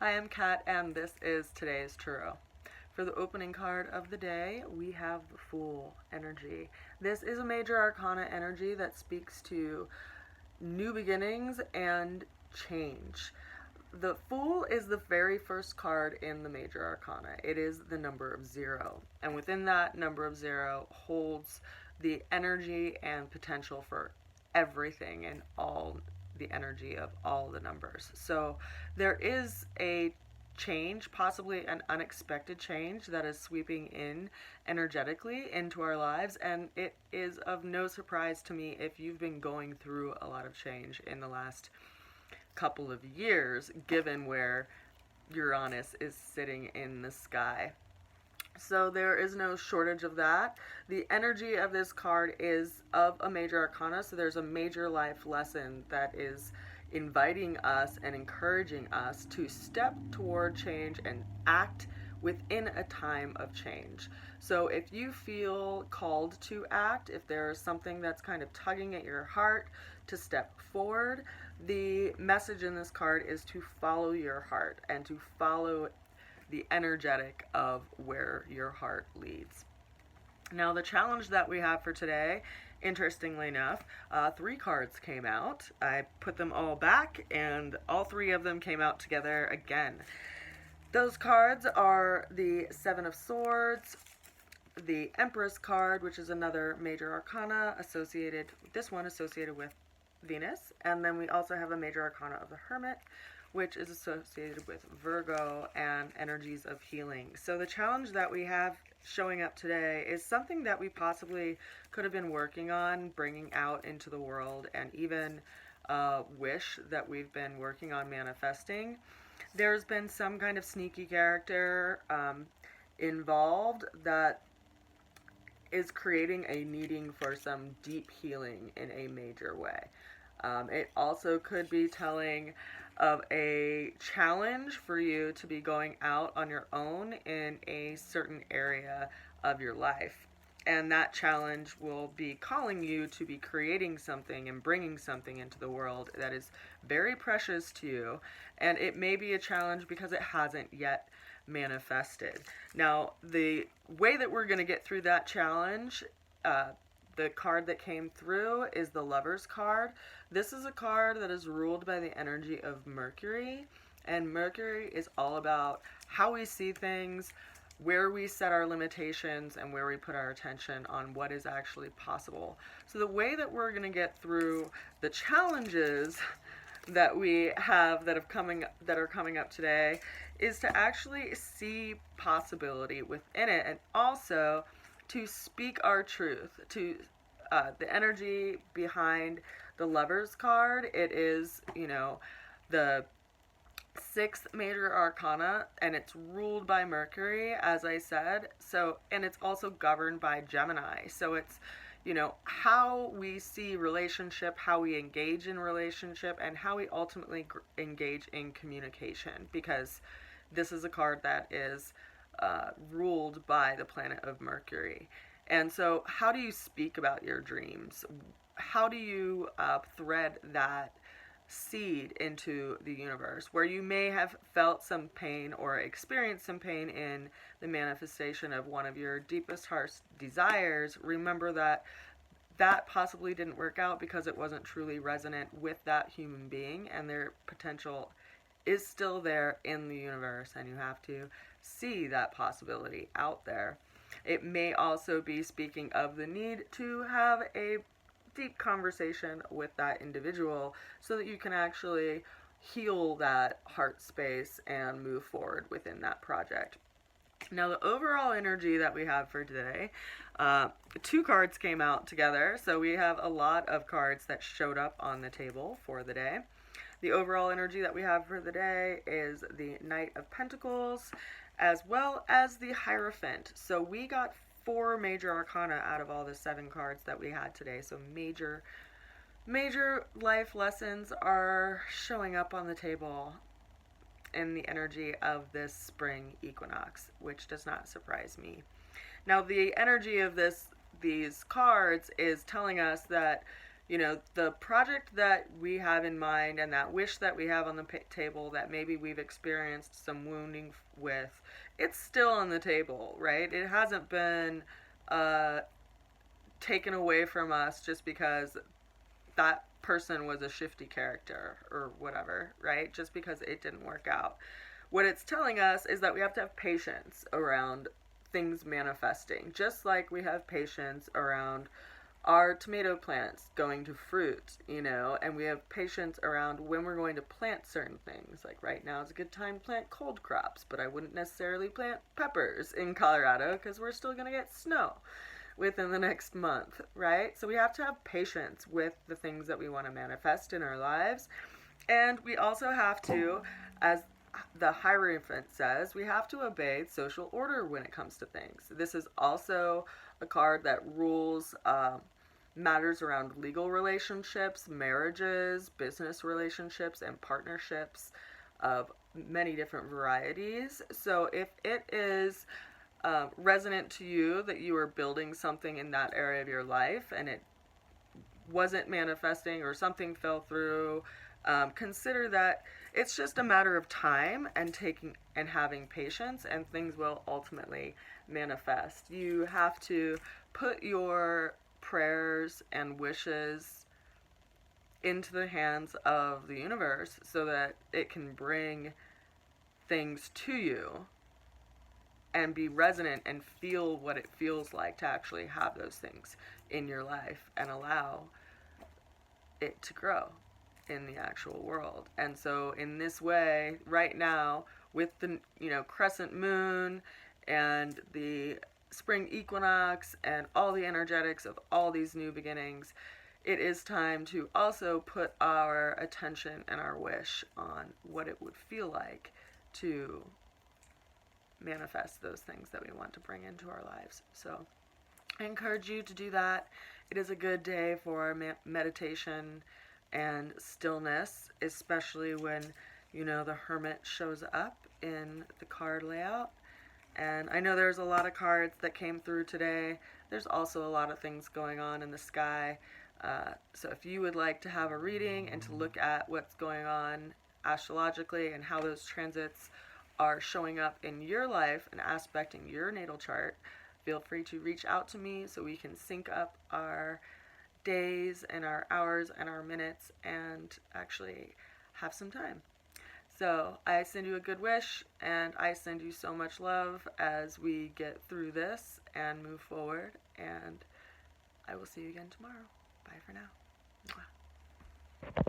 Hi, I'm Kat, and this is today's Tarot. For the opening card of the day, we have the Fool energy. This is a major arcana energy that speaks to new beginnings and change. The Fool is the very first card in the major arcana. It is the number of 0, and within that number of 0 holds the energy and potential for everything and all the energy of all the numbers. So there is a change, possibly an unexpected change, that is sweeping in energetically into our lives, and it is of no surprise to me if you've been going through a lot of change in the last couple of years, given where Uranus is sitting in the sky. So there is no shortage of that. The energy of this card is of a major arcana, so there's a major life lesson that is inviting us and encouraging us to step toward change and act within a time of change. So if you feel called to act, if there's something that's kind of tugging at your heart to step forward, the message in this card is to follow your heart and to follow the energetic of where your heart leads. Now, the challenge that we have for today, interestingly enough, 3 cards came out. I put them all back, and all 3 of them came out together again. Those cards are the 7 of Swords, the Empress card, which is another major arcana associated, this one associated with Venus, and then we also have a major arcana of the Hermit, which is associated with Virgo and energies of healing. So the challenge that we have showing up today is something that we possibly could have been working on, bringing out into the world, and even wish that we've been working on manifesting. There's been some kind of sneaky character involved that is creating a needing for some deep healing in a major way. It also could be telling of a challenge for you to be going out on your own in a certain area of your life. And that challenge will be calling you to be creating something and bringing something into the world that is very precious to you. And it may be a challenge because it hasn't yet manifested. Now, the way that we're going to get through that challenge, the card that came through is the Lover's card. This is a card that is ruled by the energy of Mercury, and Mercury is all about how we see things, where we set our limitations, and where we put our attention on what is actually possible. So the way that we're going to get through the challenges that we have that are coming up today is to actually see possibility within it, and also to speak our truth to the energy behind the Lover's card. It is, the 6th major arcana, and it's ruled by Mercury, as I said. So, and it's also governed by Gemini. So it's, how we see relationship, how we engage in relationship, and how we ultimately engage in communication, because this is a card that is ruled by the planet of Mercury. And so how do you speak about your dreams? How do you thread that seed into the universe, where you may have felt some pain or experienced some pain in the manifestation of one of your deepest heart's desires? Remember that that possibly didn't work out because it wasn't truly resonant with that human being, and their potential is still there in the universe, and you have to see that possibility out there. It may also be speaking of the need to have a deep conversation with that individual so that you can actually heal that heart space and move forward within that project. Now, the overall energy that we have for today, 2 cards came out together, so we have a lot of cards that showed up on the table for the day. The overall energy that we have for the day is the Knight of Pentacles, as well as the Hierophant. So we got 4 major arcana out of all the 7 cards that we had today. So major life lessons are showing up on the table in the energy of this spring equinox, which does not surprise me. Now, the energy of these cards is telling us that, the project that we have in mind and that wish that we have on the table that maybe we've experienced some wounding with, it's still on the table, right? It hasn't been taken away from us just because that person was a shifty character or whatever, right? Just because it didn't work out. What it's telling us is that we have to have patience around things manifesting, just like we have patience around our tomato plants going to fruit, and we have patience around when we're going to plant certain things. Like right now is a good time to plant cold crops, but I wouldn't necessarily plant peppers in Colorado because we're still going to get snow within the next month, right? So we have to have patience with the things that we want to manifest in our lives. And we also have to, as the Hierophant says, we have to obey social order when it comes to things. This is also a card that rules matters around legal relationships, marriages, business relationships, and partnerships of many different varieties. So if it is resonant to you that you are building something in that area of your life and it wasn't manifesting or something fell through, consider that it's just a matter of time and taking and having patience, and things will ultimately manifest. You have to put your prayers and wishes into the hands of the universe so that it can bring things to you and be resonant and feel what it feels like to actually have those things in your life and allow it to grow in the actual world. And so in this way, right now, with the crescent moon and the spring equinox and all the energetics of all these new beginnings, it is time to also put our attention and our wish on what it would feel like to manifest those things that we want to bring into our lives. So I encourage you to do that. It is a good day for meditation and stillness, especially when the Hermit shows up in the card layout. And I know there's a lot of cards that came through today. There's also a lot of things going on in the sky. So if you would like to have a reading and to look at what's going on astrologically and how those transits are showing up in your life and aspecting your natal chart, feel free to reach out to me so we can sync up our days and our hours and our minutes and actually have some time. So I send you a good wish, and I send you so much love as we get through this and move forward, and I will see you again tomorrow. Bye for now. Mwah.